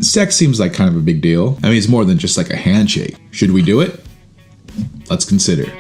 Sex seems like kind of a big deal. I mean, it's more than just like a handshake. Should we do it? Let's consider.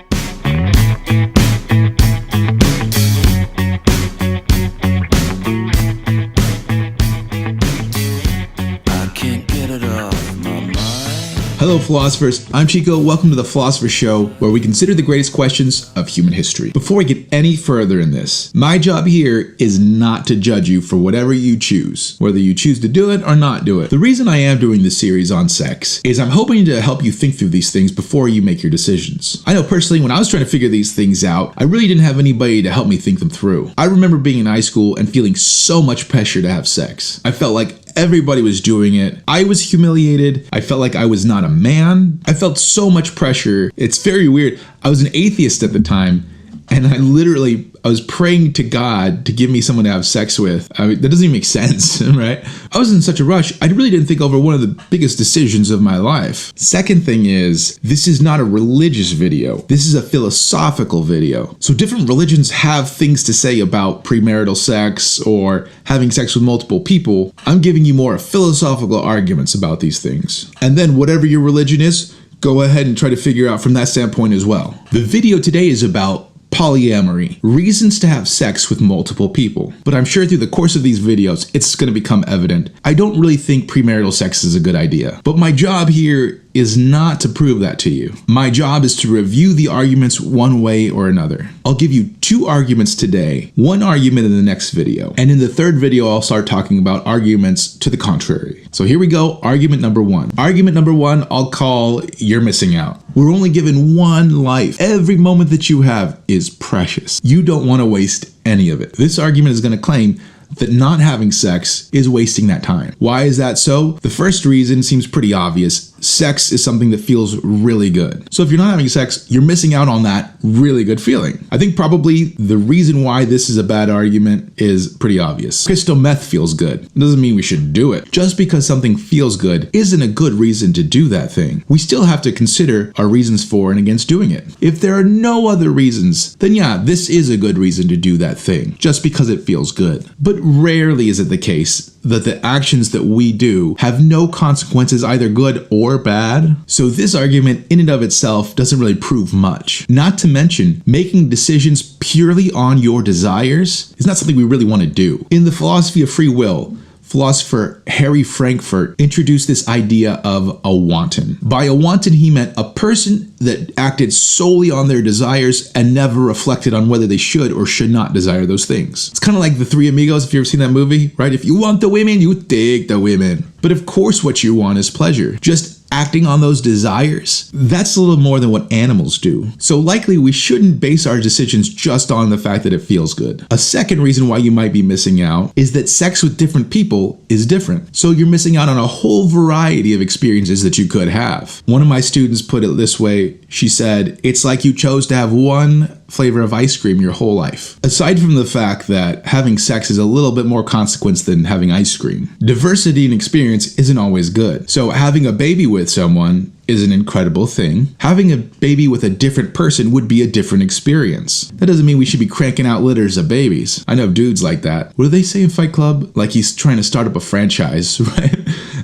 Hello philosophers, I'm Chico, welcome to the Philosopher Show, where we consider the greatest questions of human history. Before we get any further in this, my job here is not to judge you for whatever you choose, whether you choose to do it or not do it. The reason I am doing this series on sex is I'm hoping to help you think through these things before you make your decisions. I know personally, when I was trying to figure these things out, I really didn't have anybody to help me think them through. I remember being in high school and feeling so much pressure to have sex. I felt like everybody was doing it. I was humiliated. I felt like I was not a man. I felt so much pressure. It's very weird. I was an atheist at the time, and I was praying to God to give me someone to have sex with. I mean, that doesn't even make sense, right? I was in such a rush, I really didn't think over one of the biggest decisions of my life. Second thing is, this is not a religious video. This is a philosophical video. So different religions have things to say about premarital sex or having sex with multiple people. I'm giving you more philosophical arguments about these things. And then whatever your religion is, go ahead and try to figure out from that standpoint as well. The video today is about polyamory, reasons to have sex with multiple people. But I'm sure through the course of these videos, it's going to become evident. I don't really think premarital sex is a good idea. But my job here is not to prove that to you. My job is to review the arguments one way or another. I'll give you 2 arguments today, 1 argument in the next video. And in the 3rd video, I'll start talking about arguments to the contrary. So here we go, argument number 1. Argument number 1, I'll call you're missing out. We're only given one life. Every moment that you have is precious. You don't want to waste any of it. This argument is going to claim that not having sex is wasting that time. Why is that so? The first reason seems pretty obvious. Sex is something that feels really good. So if you're not having sex, you're missing out on that really good feeling. I think probably the reason why this is a bad argument is pretty obvious. Crystal meth feels good. It doesn't mean we should do it. Just because something feels good isn't a good reason to do that thing. We still have to consider our reasons for and against doing it. If there are no other reasons, then yeah, this is a good reason to do that thing, just because it feels good. But rarely is it the case that the actions that we do have no consequences, either good or bad. So this argument in and of itself doesn't really prove much. Not to mention, making decisions purely on your desires is not something we really want to do. In the philosophy of free will, philosopher Harry Frankfurt introduced this idea of a wanton. By a wanton, he meant a person that acted solely on their desires and never reflected on whether they should or should not desire those things. It's kind of like the Three Amigos, if you've ever seen that movie, right? If you want the women, you take the women. But of course what you want is pleasure. Just acting on those desires, that's a little more than what animals do. So likely we shouldn't base our decisions just on the fact that it feels good. A second reason why you might be missing out is that sex with different people is different. So you're missing out on a whole variety of experiences that you could have. One of my students put it this way. She said, it's like you chose to have one flavor of ice cream your whole life. Aside from the fact that having sex is a little bit more consequence than having ice cream, diversity in experience isn't always good. So having a baby with someone is an incredible thing. Having a baby with a different person would be a different experience. That doesn't mean we should be cranking out litters of babies. I know dudes like that. What do they say in Fight Club? Like he's trying to start up a franchise, right?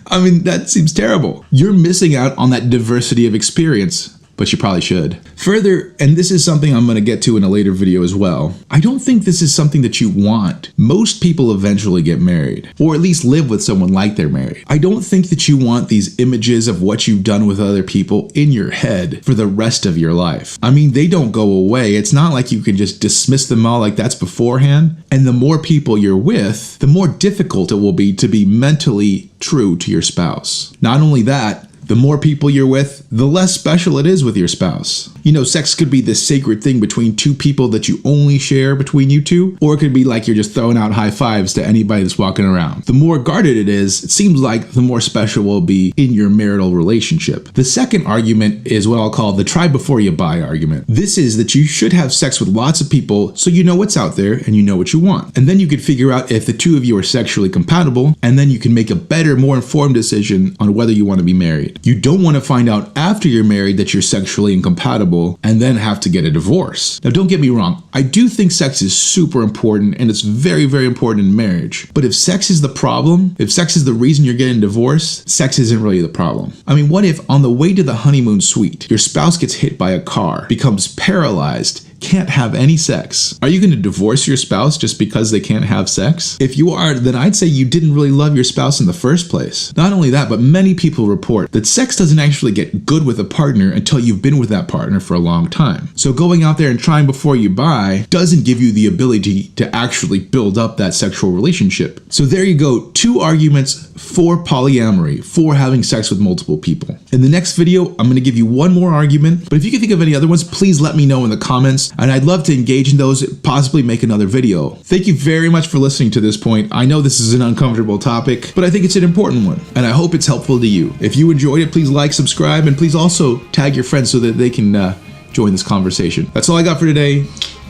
I mean, that seems terrible. You're missing out on that diversity of experience, but you probably should. Further, and this is something I'm going to get to in a later video as well, I don't think this is something that you want. Most people eventually get married, or at least live with someone like they're married. I don't think that you want these images of what you've done with other people in your head for the rest of your life. I mean, they don't go away. It's not like you can just dismiss them all like that's beforehand. And the more people you're with, the more difficult it will be to be mentally true to your spouse. Not only that, the more people you're with, the less special it is with your spouse. You know, sex could be this sacred thing between two people that you only share between you two, or it could be like you're just throwing out high fives to anybody that's walking around. The more guarded it is, it seems like the more special it will be in your marital relationship. The second argument is what I'll call the try before you buy argument. This is that you should have sex with lots of people so you know what's out there and you know what you want. And then you could figure out if the two of you are sexually compatible, and then you can make a better, more informed decision on whether you want to be married. You don't want to find out after you're married that you're sexually incompatible incompatible and then have to get a divorce. Now, don't get me wrong. I do think sex is super important and it's very, very important in marriage. But if sex is the problem, if sex is the reason you're getting divorced, sex isn't really the problem. I mean, what if on the way to the honeymoon suite, your spouse gets hit by a car, becomes paralyzed, can't have any sex? Are you going to divorce your spouse just because they can't have sex? If you are, then I'd say you didn't really love your spouse in the first place. Not only that, but many people report that sex doesn't actually get good with a partner until you've been with that partner for a long time. So going out there and trying before you buy doesn't give you the ability to actually build up that sexual relationship. So there you go, 2 arguments for polyamory, for having sex with multiple people. In the next video, I'm going to give you one more argument, but if you can think of any other ones, please let me know in the comments, and I'd love to engage in those, possibly make another video. Thank you very much for listening to this point. I know this is an uncomfortable topic, but I think it's an important one, and I hope it's helpful to you. If you enjoyed it, please like, subscribe, and please also tag your friends so that they can join this conversation. That's all I got for today.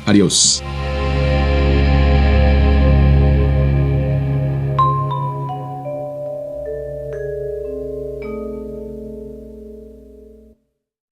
Adios.